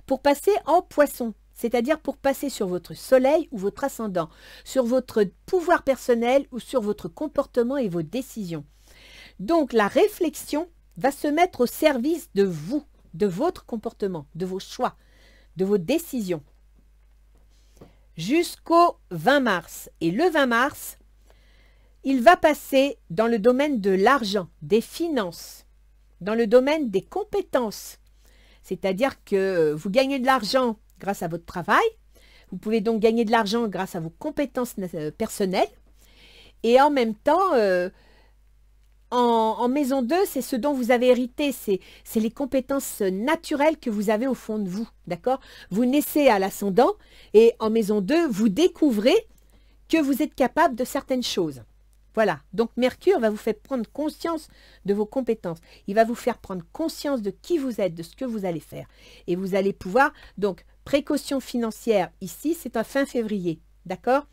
Pour passer en poisson, c'est-à-dire pour passer sur votre soleil ou votre ascendant, sur votre pouvoir personnel ou sur votre comportement et vos décisions. Donc, la réflexion va se mettre au service de vous, de votre comportement, de vos choix, de vos décisions. Jusqu'au 20 mars. Et le 20 mars, il va passer dans le domaine de l'argent, des finances, dans le domaine des compétences. C'est-à-dire que vous gagnez de l'argent grâce à votre travail. Vous pouvez donc gagner de l'argent grâce à vos compétences personnelles. Et en même temps, en maison 2, c'est ce dont vous avez hérité. C'est les compétences naturelles que vous avez au fond de vous. D'accord? Vous naissez à l'ascendant et en maison 2, vous découvrez que vous êtes capable de certaines choses. Voilà, donc Mercure va vous faire prendre conscience de vos compétences. Il va vous faire prendre conscience de qui vous êtes, de ce que vous allez faire. Et vous allez pouvoir, donc, précaution financière, ici, c'est à fin février, d'accord?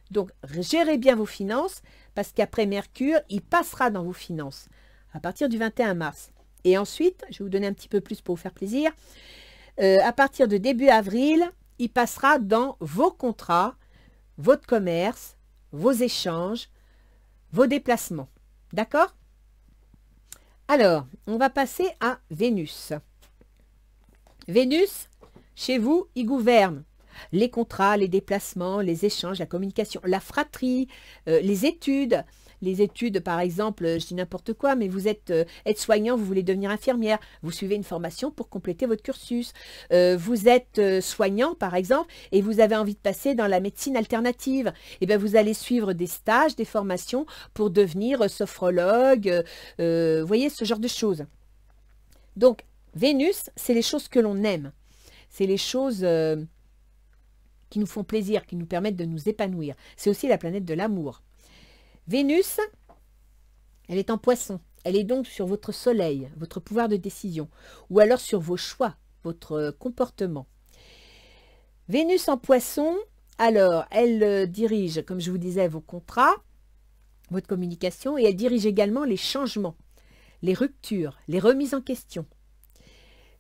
Donc, gérez bien vos finances, parce qu'après Mercure, il passera dans vos finances, à partir du 21 mars. Et ensuite, je vais vous donner un petit peu plus pour vous faire plaisir, à partir de début avril, il passera dans vos contrats, votre commerce, vos échanges, vos déplacements. D'accord? Alors, on va passer à Vénus. Vénus, chez vous, il gouverne les contrats, les déplacements, les échanges, la communication, la fratrie, les études. Les études, par exemple, je dis n'importe quoi, mais vous êtes aide-soignant, vous voulez devenir infirmière, vous suivez une formation pour compléter votre cursus. Vous êtes soignant, par exemple, et vous avez envie de passer dans la médecine alternative. Et bien, vous allez suivre des stages, des formations pour devenir sophrologue, vous voyez, ce genre de choses. Donc, Vénus, c'est les choses que l'on aime. C'est les choses qui nous font plaisir, qui nous permettent de nous épanouir. C'est aussi la planète de l'amour. Vénus, elle est en Poisson. Elle est donc sur votre soleil, votre pouvoir de décision, ou alors sur vos choix, votre comportement. Vénus en Poisson, alors, elle dirige, comme je vous disais, vos contrats, votre communication, et elle dirige également les changements, les ruptures, les remises en question.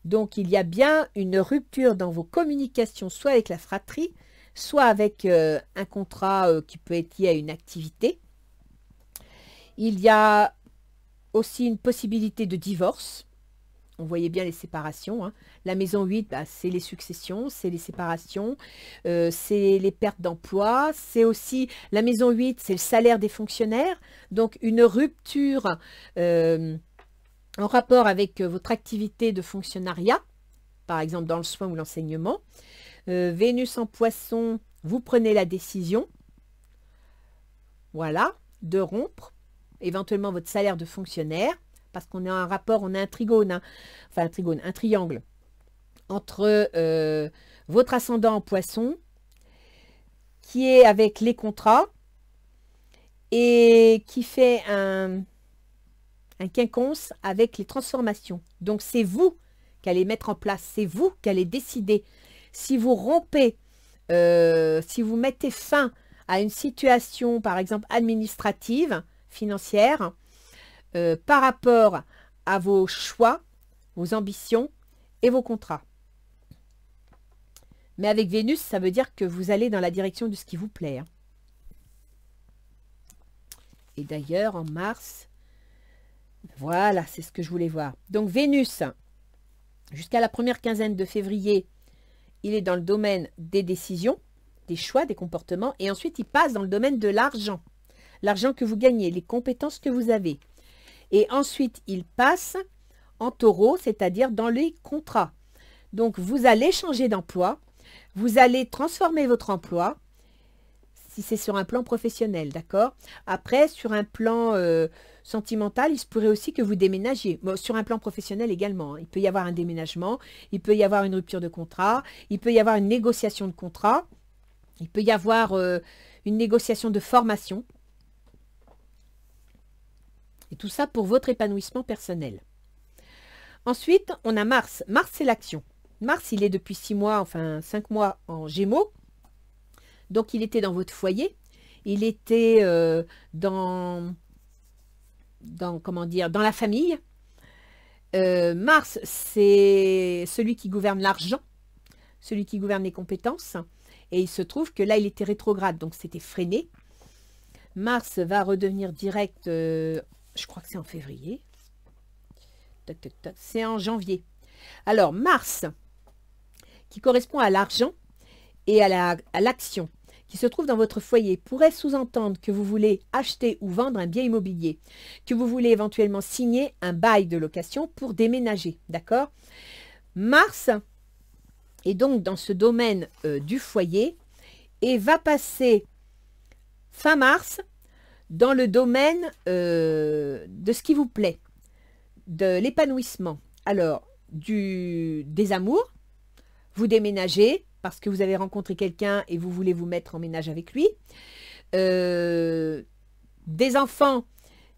Donc, il y a bien une rupture dans vos communications, soit avec la fratrie, soit avec un contrat qui peut être lié à une activité. Il y a aussi une possibilité de divorce. On voyait bien les séparations. Hein. La maison 8, bah, c'est les successions, c'est les séparations, c'est les pertes d'emploi. C'est aussi, la maison 8, c'est le salaire des fonctionnaires. Donc, une rupture en rapport avec votre activité de fonctionnariat, par exemple dans le soin ou l'enseignement. Vénus en Poisson, vous prenez la décision, voilà, de rompre éventuellement votre salaire de fonctionnaire, parce qu'on a un rapport, on a un trigone, hein, enfin un triangle, entre votre ascendant en Poisson, qui est avec les contrats, et qui fait un quinconce avec les transformations. Donc c'est vous qui allez mettre en place, c'est vous qui allez décider. Si vous rompez, si vous mettez fin à une situation, par exemple administrative, financière, par rapport à vos choix, vos ambitions et vos contrats. Mais avec Vénus, ça veut dire que vous allez dans la direction de ce qui vous plaît. Hein. Et d'ailleurs, en mars, voilà, c'est ce que je voulais voir. Donc Vénus, jusqu'à la première quinzaine de février, il est dans le domaine des décisions, des choix, des comportements, et ensuite il passe dans le domaine de l'argent. L'argent que vous gagnez, les compétences que vous avez. Et ensuite, il passe en Taureau, c'est-à-dire dans les contrats. Donc, vous allez changer d'emploi, vous allez transformer votre emploi, si c'est sur un plan professionnel, d'accord? Après, sur un plan sentimental, il se pourrait aussi que vous déménagiez. Bon, sur un plan professionnel également, hein. Il peut y avoir un déménagement, il peut y avoir une rupture de contrat, il peut y avoir une négociation de contrat, il peut y avoir une négociation de formation. Et tout ça pour votre épanouissement personnel. Ensuite, on a Mars. Mars, c'est l'action. Mars, il est depuis 6 mois, enfin 5 mois en Gémeaux. Donc, il était dans votre foyer. Il était comment dire, dans la famille. Mars, c'est celui qui gouverne l'argent, celui qui gouverne les compétences. Et il se trouve que là, il était rétrograde, donc c'était freiné. Mars va redevenir direct... je crois que c'est en février. C'est en janvier. Alors, Mars, qui correspond à l'argent et à l'action, qui se trouve dans votre foyer, pourrait sous-entendre que vous voulez acheter ou vendre un bien immobilier, que vous voulez éventuellement signer un bail de location pour déménager. D'accord? Mars est donc dans ce domaine du foyer et va passer fin mars dans le domaine de ce qui vous plaît, de l'épanouissement. Alors, des amours, vous déménagez parce que vous avez rencontré quelqu'un et vous voulez vous mettre en ménage avec lui. Des enfants,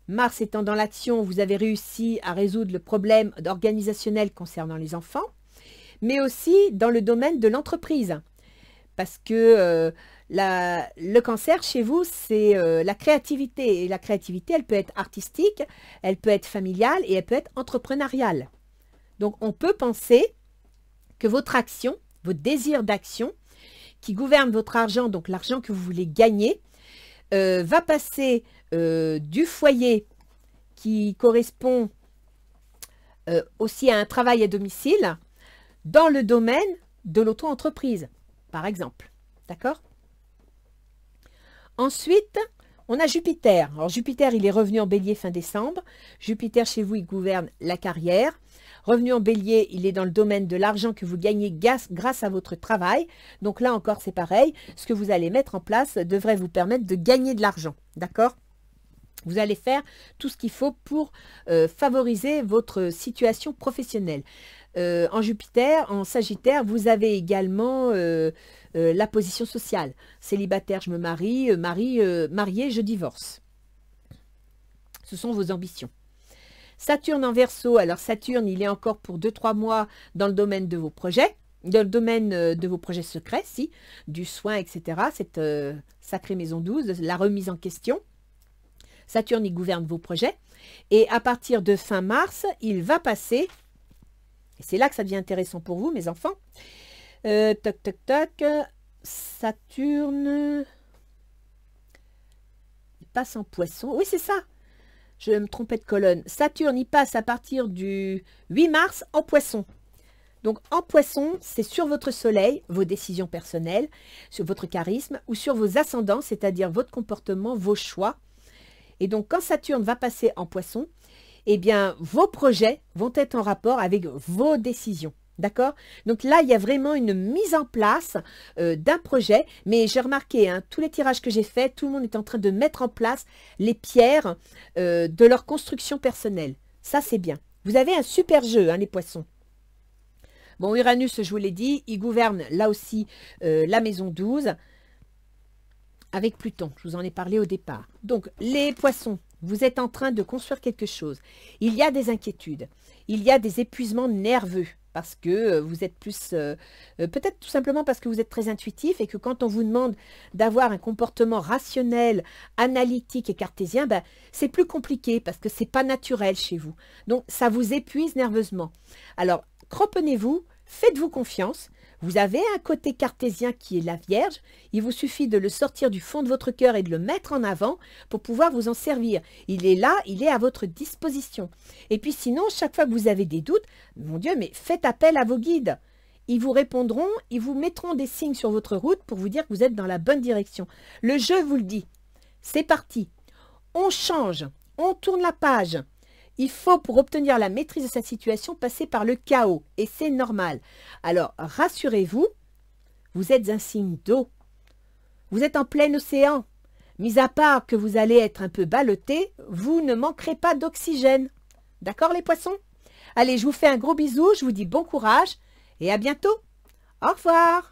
Mars étant dans l'action, vous avez réussi à résoudre le problème organisationnel concernant les enfants, mais aussi dans le domaine de l'entreprise. Parce que le cancer chez vous, c'est la créativité. Et la créativité, elle peut être artistique, elle peut être familiale et elle peut être entrepreneuriale. Donc, on peut penser que votre action, votre désir d'action, qui gouverne votre argent, donc l'argent que vous voulez gagner, va passer du foyer qui correspond aussi à un travail à domicile dans le domaine de l'auto-entreprise. par exemple. D'accord? Ensuite, on a Jupiter. Alors Jupiter, il est revenu en bélier fin décembre. Jupiter, chez vous, il gouverne la carrière. Revenu en bélier, il est dans le domaine de l'argent que vous gagnez grâce à votre travail. Donc là encore, c'est pareil. Ce que vous allez mettre en place devrait vous permettre de gagner de l'argent. D'accord? Vous allez faire tout ce qu'il faut pour favoriser votre situation professionnelle. En Jupiter, en Sagittaire, vous avez également la position sociale. Célibataire, je me marie, marié, je divorce. Ce sont vos ambitions. Saturne en Verseau, alors Saturne, il est encore pour 2-3 mois dans le domaine de vos projets, dans le domaine de vos projets secrets, si, du soin, etc. Cette sacrée maison 12, la remise en question. Saturne, il gouverne vos projets. Et à partir de fin mars, il va passer, et c'est là que ça devient intéressant pour vous, mes enfants. Toc, toc, toc. Saturne, il passe en Poisson. Oui, c'est ça. Je me trompais de colonne. Saturne, il passe à partir du 8 mars en Poisson. Donc, en Poisson, c'est sur votre soleil, vos décisions personnelles, sur votre charisme ou sur vos ascendants, c'est-à-dire votre comportement, vos choix. Et donc, quand Saturne va passer en Poisson, eh bien, vos projets vont être en rapport avec vos décisions. D'accord? Donc là, il y a vraiment une mise en place d'un projet. Mais j'ai remarqué, hein, tous les tirages que j'ai faits, tout le monde est en train de mettre en place les pierres de leur construction personnelle. Ça, c'est bien. Vous avez un super jeu, hein, les poissons. Bon, Uranus, je vous l'ai dit, il gouverne là aussi la maison 12 avec Pluton. Je vous en ai parlé au départ. Donc, les poissons, vous êtes en train de construire quelque chose. Il y a des inquiétudes. Il y a des épuisements nerveux parce que vous êtes plus... peut-être tout simplement parce que vous êtes très intuitif et que quand on vous demande d'avoir un comportement rationnel, analytique et cartésien, ben, c'est plus compliqué parce que ce n'est pas naturel chez vous. Donc, ça vous épuise nerveusement. Alors, cramponnez-vous, faites-vous confiance. Vous avez un côté cartésien qui est la Vierge. Il vous suffit de le sortir du fond de votre cœur et de le mettre en avant pour pouvoir vous en servir. Il est là, il est à votre disposition. Et puis sinon, chaque fois que vous avez des doutes, mon Dieu, mais faites appel à vos guides. Ils vous répondront, ils vous mettront des signes sur votre route pour vous dire que vous êtes dans la bonne direction. Le jeu vous le dit. C'est parti. On change, on tourne la page. Il faut, pour obtenir la maîtrise de cette situation, passer par le chaos. Et c'est normal. Alors, rassurez-vous, vous êtes un signe d'eau. Vous êtes en plein océan. Mis à part que vous allez être un peu ballotté, vous ne manquerez pas d'oxygène. D'accord, les poissons? Allez, je vous fais un gros bisou, je vous dis bon courage et à bientôt. Au revoir.